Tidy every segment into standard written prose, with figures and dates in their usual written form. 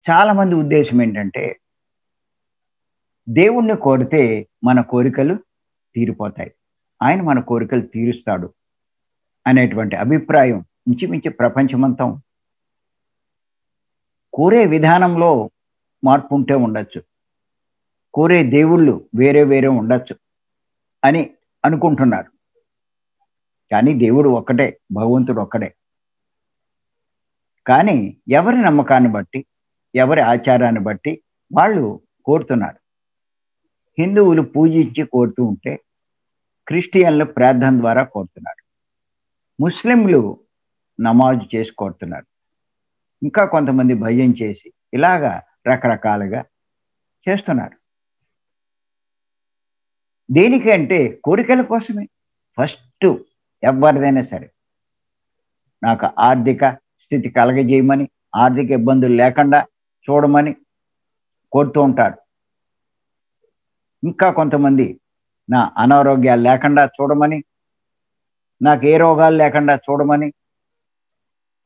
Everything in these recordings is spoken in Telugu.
చాలామంది ఉద్దేశం ఏంటంటే, దేవుణ్ణి కోరితే మన కోరికలు తీరిపోతాయి. ఆయన మన కోరికలు తీరుస్తాడు అనేటువంటి అభిప్రాయం ఇంచుమించు ప్రపంచమంతా కోరే విధానంలో మార్పు ఉంటే ఉండొచ్చు. కోరే దేవుళ్ళు వేరే వేరే ఉండొచ్చు అని అనుకుంటున్నారు. కానీ దేవుడు ఒక్కటే, భగవంతుడు ఒక్కడే. కానీ ఎవరి నమ్మకాన్ని బట్టి, ఎవరి ఆచారాన్ని బట్టి వాళ్ళు కోరుతున్నారు. హిందువులు పూజించి కోరుతూ ఉంటే, క్రిస్టియన్లు ప్రార్థన ద్వారా కోరుతున్నారు. ముస్లింలు నమాజు చేసి కోరుతున్నారు. ఇంకా కొంతమంది భజన చేసి ఇలాగా రకరకాలుగా చేస్తున్నారు. దేనికి అంటే కోరికల కోసమే. ఫస్ట్ ఎవరిదైనా సరే నాకు ఆర్థిక స్థితి కలగజేయమని, ఆర్థిక ఇబ్బందులు లేకుండా చూడమని కోరుతూ ఉంటారు. ఇంకా కొంతమంది నా అనారోగ్యాలు లేకుండా చూడమని, నాకు ఏ రోగాలు లేకుండా చూడమని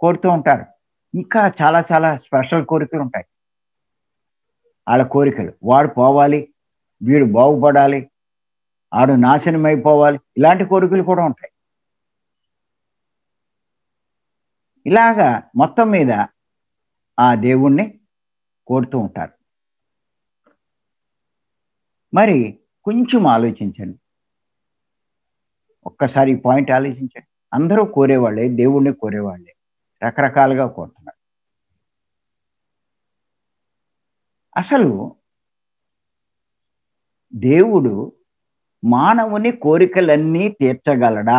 కోరుతూ ఉంటారు. ఇంకా చాలా చాలా స్పెషల్ కోరికలు ఉంటాయి. వాళ్ళ కోరికలు వాడు పోవాలి, వీడు బాగుపడాలి, ఆడు నాశనం అయిపోవాలి, ఇలాంటి కోరికలు కూడా ఉంటాయి. ఇలాగా మొత్తం మీద ఆ దేవుణ్ణి కోరుతూ ఉంటారు. మరి కొంచెం ఆలోచించండి, ఒక్కసారి ఈ పాయింట్ ఆలోచించండి. అందరూ కోరేవాళ్ళే, దేవుణ్ణి కోరేవాళ్ళే, రకరకాలుగా కోరుతున్నారు. అసలు దేవుడు మానవుని కోరికలన్నీ తీర్చగలడా?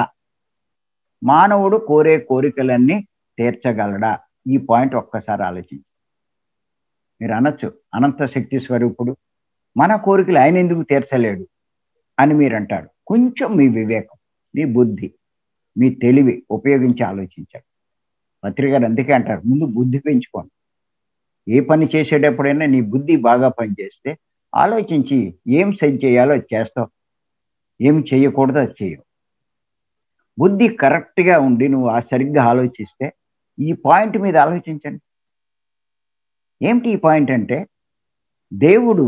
మానవుడు కోరే కోరికలన్నీ తీర్చగలడా? ఈ పాయింట్ ఒక్కసారి ఆలోచించండి. మీరు అనొచ్చు, అనంత శక్తి స్వరూపుడు, మన కోరికలు ఆయన ఎందుకు తీర్చలేడు అని మీరు అంటారు. కొంచెం మీ వివేకం, మీ బుద్ధి, మీ తెలివి ఉపయోగించి ఆలోచించండి. పత్రిక గారు అందుకే అంటారు, ముందు బుద్ధి పెంచుకోండి. ఏ పని చేసేటప్పుడైనా నీ బుద్ధి బాగా పనిచేస్తే ఆలోచించి ఏం సరి చేయాలో అది చేస్తావు, ఏం చేయకూడదో అది చేయవు. బుద్ధి కరెక్ట్గా ఉండి నువ్వు సరిగ్గా ఆలోచిస్తే ఈ పాయింట్ మీద ఆలోచించండి. ఏమిటి ఈ పాయింట్ అంటే, దేవుడు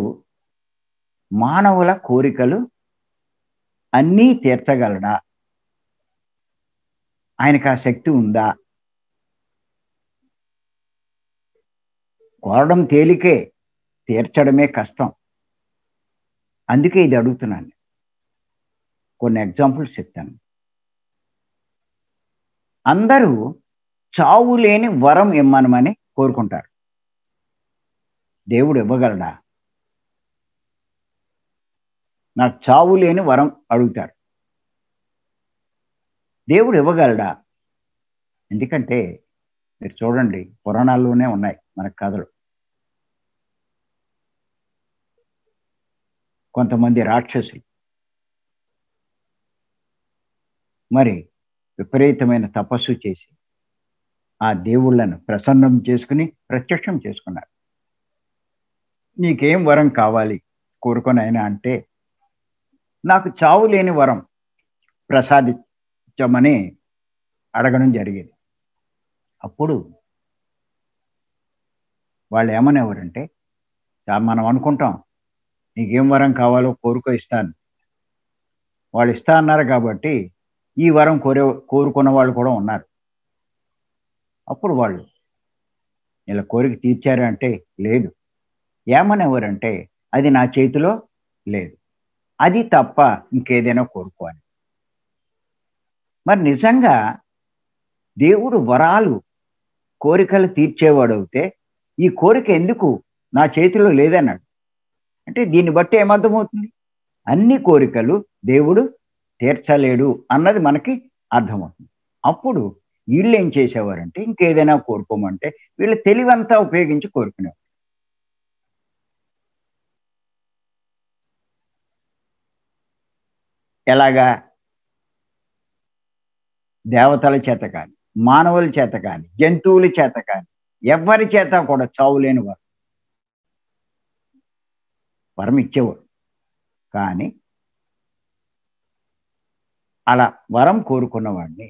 మానవుల కోరికలు అన్నీ తీర్చగలడా? ఆయనకు ఆ శక్తి ఉందా? కోరడం తేలికే, తీర్చడమే కష్టం. అందుకే ఇది అడుగుతున్నాను. కొన్ని ఎగ్జాంపుల్స్ చెప్తాను. అందరూ చావు లేని వరం ఇమ్మనమని కోరుకుంటారు. దేవుడు ఇవ్వగలడా? నాకు చావు లేని వరం అడుగుతారు. దేవుడు ఇవ్వగలడా? ఎందుకంటే మీరు చూడండి, పురాణాల్లోనే ఉన్నాయి మన కథలు. కొంతమంది రాక్షసులు మరి విపరీతమైన తపస్సు చేసి ఆ దేవుళ్ళను ప్రసన్నం చేసుకుని ప్రత్యక్షం చేసుకున్నారు. నీకేం వరం కావాలి కోరుకొని అయినా అంటే, నాకు చావు లేని వరం ప్రసాదించమని అడగడం జరిగేది. అప్పుడు వాళ్ళు ఏమనేవారంటే, మనం అనుకుంటాం నీకేం వరం కావాలో కోరుకో ఇస్తాను, వాళ్ళు ఇస్తా అన్నారు కాబట్టి ఈ వరం కోరుకున్న వాళ్ళు కూడా ఉన్నారు. అప్పుడు వాళ్ళు ఇలా కోరిక తీర్చారు అంటే లేదు. ఏమనేవారంటే, అది నా చేతిలో లేదు, అది తప్ప ఇంకేదైనా కోరుకోవాలి. మరి నిజంగా దేవుడు వరాలు కోరికలు తీర్చేవాడు అయితే ఈ కోరిక ఎందుకు నా చేతిలో లేదన్నాడు అంటే, దీన్ని బట్టి ఏమర్థమవుతుంది? అన్ని కోరికలు దేవుడు తీర్చలేడు అన్నది మనకి అర్థమవుతుంది. అప్పుడు వీళ్ళు ఏం చేసేవారంటే, ఇంకేదైనా కోరుకోమంటే వీళ్ళ తెలివంతా ఉపయోగించి కోరుకునేవారు. ఎలాగా? దేవతల చేత కానీ, మానవుల చేత కానీ, జంతువుల చేత కానీ, ఎవరి చేత కూడా చావులేని వారు వరం ఇచ్చేవాడు. కానీ అలా వరం కోరుకున్న వాడిని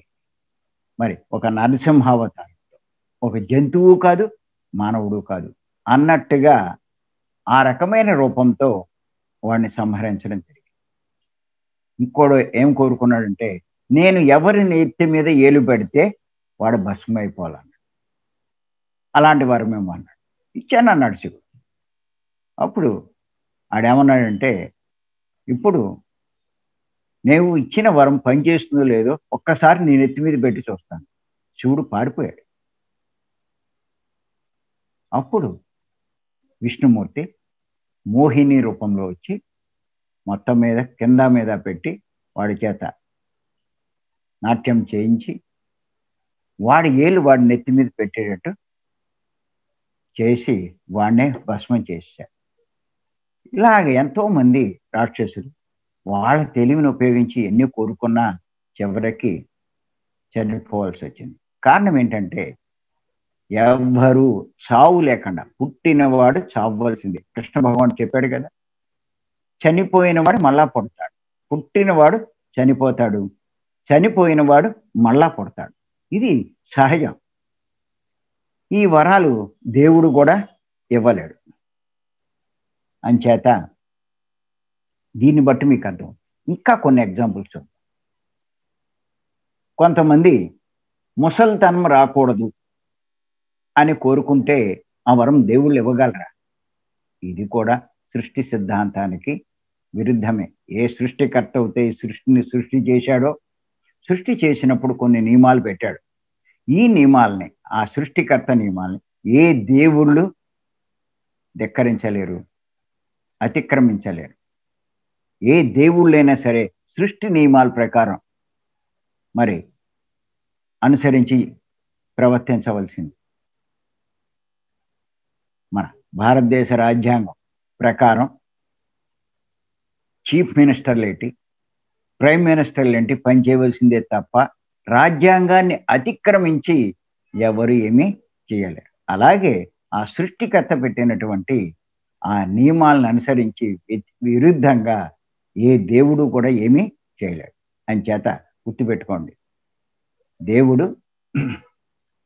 మరి ఒక నరసింహావతారంతో, ఒక జంతువు కాదు, మానవుడు కాదు, అన్నట్టుగా ఆ రకమైన రూపంతో వాడిని సంహరించడం జరిగింది. ఇంకోడు ఏం కోరుకున్నాడంటే, నేను ఎవరి నెత్తి మీద ఏలు పెడితే వాడు భస్మైపోవాలన్నాడు. అలాంటి వరమేమో అన్నాడు. ఇచ్చానన్నాడు శివుడు. అప్పుడు ఆడేమన్నాడంటే, ఇప్పుడు నీవు ఇచ్చిన వరం పనిచేస్తుందో లేదో ఒక్కసారి నీ నెత్తి మీద పెట్టి చూస్తాను. శివుడు పారిపోయాడు. అప్పుడు విష్ణుమూర్తి మోహిని రూపంలో వచ్చి మొత్తం మీద కింద మీద పెట్టి వాడి చేత నాట్యం చేయించి వాడి ఏళ్ళు వాడి నెత్తి మీద పెట్టేటట్టు చేసి వాడినే భస్మం చేశారు. ఇలాగ ఎంతో మంది రాక్షసులు వాళ్ళ తెలివిని ఉపయోగించి ఎన్ని కోరుకున్నా చివరికి చనిపోవాల్సి వచ్చింది. కారణం ఏంటంటే ఎవ్వరూ చావు లేకుండా పుట్టినవాడు చావవలసిందే. కృష్ణ భగవాన్ చెప్పాడు కదా, చనిపోయినవాడు మళ్ళా పుడతాడు, పుట్టినవాడు చనిపోతాడు, చనిపోయినవాడు మళ్ళా పుడతాడు. ఇది సహజం. ఈ వరాలు దేవుడు కూడా ఇవ్వలేడు. అంచేత దీన్ని బట్టి మీకు అర్థం. ఇంకా కొన్ని ఎగ్జాంపుల్స్ చూద్దాం. కొంతమంది ముసలితనం రాకూడదు అని కోరుకుంటే ఆ వరం దేవుళ్ళు ఇవ్వగలరా? ఇది కూడా సృష్టి సిద్ధాంతానికి విరుద్ధమే. ఏ సృష్టికర్త అయితే ఈ సృష్టిని సృష్టి చేశాడో, సృష్టి చేసినప్పుడు కొన్ని నియమాలు పెట్టాడు. ఈ నియమాల్ని, ఆ సృష్టికర్త నియమాల్ని ఏ దేవుళ్ళు ధిక్కరించలేరు, అతిక్రమించలేరు. ఏ దేవుళ్ళైనా సరే సృష్టి నియమాల ప్రకారం మరి అనుసరించి ప్రవర్తించవలసింది. మన భారతదేశ రాజ్యాంగం ప్రకారం చీఫ్ మినిస్టర్లు ఏంటి, ప్రైమ్ మినిస్టర్లు ఏంటి పనిచేయవలసిందే తప్ప రాజ్యాంగాన్ని అతిక్రమించి ఎవరు ఏమీ చేయలేరు. అలాగే ఆ సృష్టికర్త పెట్టినటువంటి ఆ నియమాలను అనుసరించి విరుద్ధంగా ఏ దేవుడు కూడా ఏమీ చేయలేడు. అంచేత గుర్తుపెట్టుకోండి, దేవుడు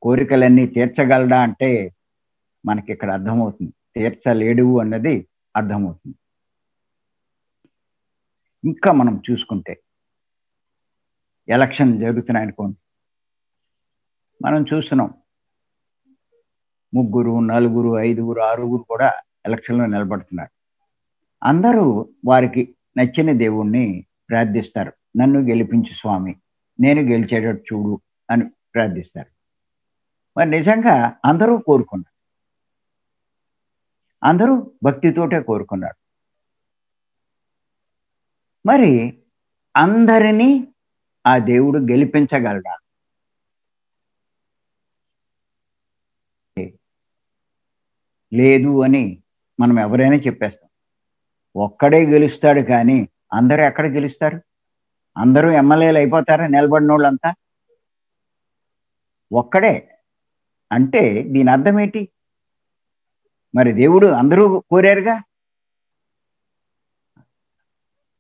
కోరికలన్నీ తీర్చగలడా అంటే మనకి ఇక్కడ అర్థమవుతుంది, తీర్చలేడు అన్నది అర్థమవుతుంది. ఇంకా మనం చూసుకుంటే ఎలక్షన్ జరుగుతున్నాయి అనుకోండి, మనం చూస్తున్నాం 3, 4, 5, 6 కూడా ఎలక్షన్లో నిలబడుతున్నారు. అందరూ వారికి నచ్చిన దేవుణ్ణి ప్రార్థిస్తారు. నన్ను గెలిపించు స్వామి, నేను గెలిచేటట్టు చూడు అని ప్రార్థిస్తారు. మరి నిజంగా అందరూ కోరుకున్నారు, అందరూ భక్తితోటే కోరుకున్నారు. మరి అందరినీ ఆ దేవుడు గెలిపించగలడా? లేదు అని మనం ఎవరైనా చెప్పేస్తాం. ఒక్కడే గెలుస్తాడు, కానీ అందరూ ఎక్కడ గెలుస్తారు? అందరూ ఎమ్మెల్యేలు అయిపోతారా నిలబడిన వాళ్ళంతా? ఒక్కడే అంటే దీని అర్థం ఏంటి? మరి దేవుడు అందరూ కోరారుగా,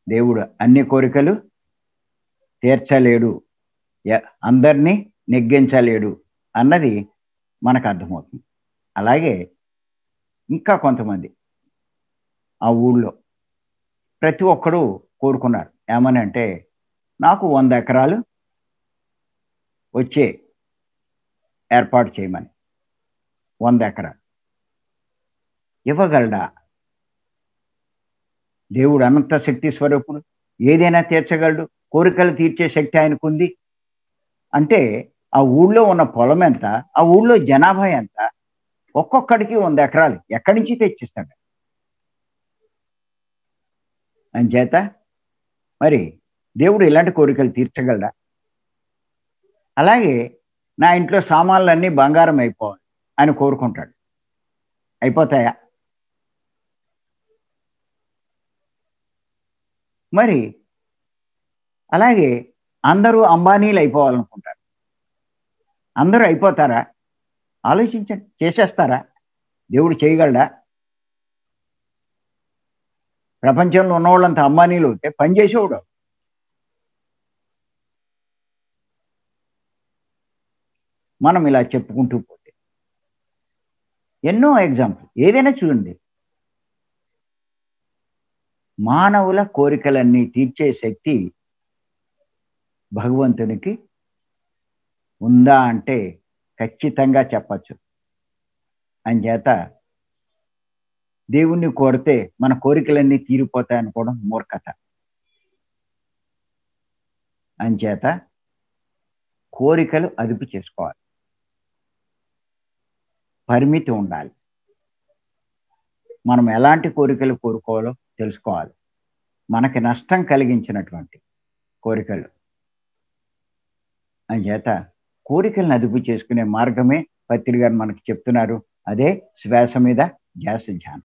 దేవుడు అన్ని కోరికలు తీర్చలేడు, అందరినీ నెగ్గించలేడు అన్నది మనకు అర్థమవుతుంది. అలాగే ఇంకా కొంతమంది ఆ ఊళ్ళో ప్రతి ఒక్కరూ కోరుకున్నారు. ఏమని అంటే, నాకు 100 ఎకరాలు వచ్చే ఏర్పాటు చేయమని. 100 ఎకరాలు ఇవ్వగలడా? దేవుడు అనంత శక్తి స్వరూపుడు, ఏదైనా తీర్చగలడు, కోరికలు తీర్చే శక్తి ఆయనకుంది. అంటే ఆ ఊళ్ళో ఉన్న పొలం ఎంత, ఆ ఊళ్ళో జనాభా ఎంత, ఒక్కొక్కడికి 100 ఎకరాలు ఎక్కడి నుంచి తెచ్చిస్తాడు? అంచేత మరి దేవుడు ఇలాంటి కోరికలు తీర్చగలడా? అలాగే నా ఇంట్లో సామాన్లన్నీ బంగారం అయిపోవాలి అని కోరుకుంటాడు. అయిపోతాయా? మరి అలాగే అందరూ అంబానీలు అయిపోవాలనుకుంటారు. అందరూ అయిపోతారా? ఆలోచించండి. చేసేస్తారా? దేవుడు చేయగలడా? ప్రపంచంలో ఉన్నవాళ్ళంతా అంబానీలు అయితే పని చేసేవాడు. మనం ఇలా చెప్పుకుంటూ పోతే ఎన్నో ఎగ్జాంపుల్ ఏదైనా చూడండి. మానవుల కోరికలన్నీ తీర్చే శక్తి భగవంతునికి ఉందా అంటే ఖచ్చితంగా చెప్పచ్చు. అంచేత దేవుణ్ణి కోరితే మన కోరికలన్నీ తీరిపోతాయి అనుకోవడం మూర్ఖత. అంచేత కోరికలు అదుపు చేసుకోవాలి, పరిమితి ఉండాలి. మనం ఎలాంటి కోరికలు కోరుకోవాలో తెలుసుకోవాలి. మనకి నష్టం కలిగించినటువంటి కోరికలు. అంచేత కోరికలను అదుపు చేసుకునే మార్గమే పత్రి గారు మనకు చెప్తున్నారు. అదే శ్వాస మీద ధ్యాస ధ్యానం.